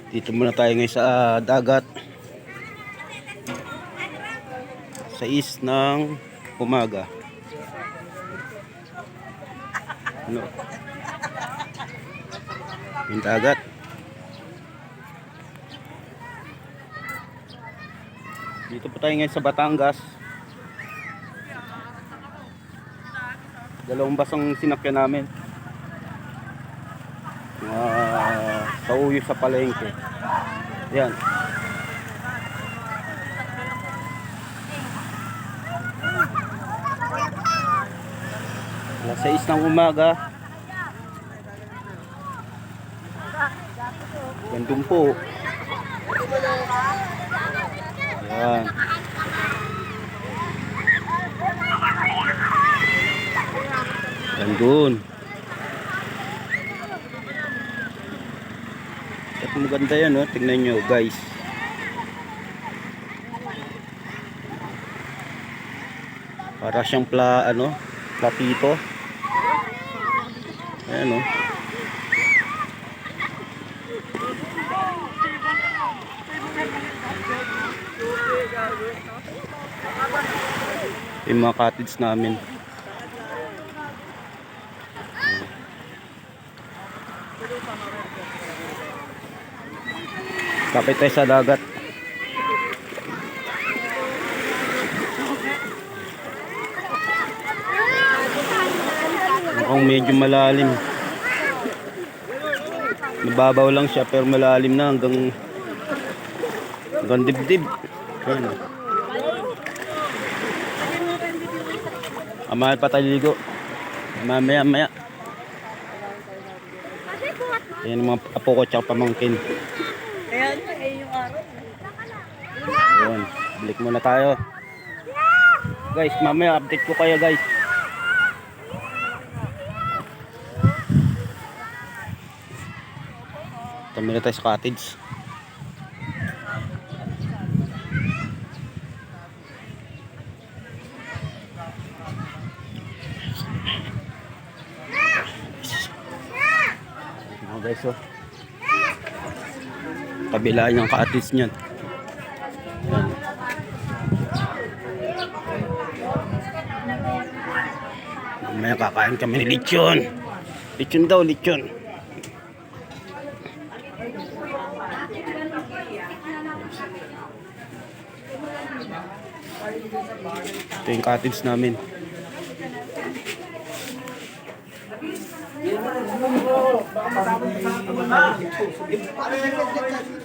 Dito muna tayo ngayon sa dagat. 6 ng umaga. Ano? Yung dagat. Dito po tayo ngayon sa Batangas. Dalawang basang sinakyan namin. Sa uyo sa palengke. Yan. Alas 6 ng umaga. Gandun po. Yan. Gandun. At maganda yan, oh. Tingnan nyo guys. Para siyang platito. Ayan, oh. Yung mga cottage namin. Kapit tayo sa dagat. Mukhang medyo malalim. Mababaw lang siya pero malalim na hanggang dibdib. Ayan. Mahal pa tayo ligo. Mamaya. Ayan mga apo ko tsaka pamangkin. Ayan, yung araw. Ayan, balik muna tayo. Guys, mamaya update ko kayo guys. Kami na tayo sa cottage. Guys, oh. Kabila yung cottage niyan. Ayan. Mamaya kakain kami ni lechon. Lechon daw, lechon. Ito yung cottage namin.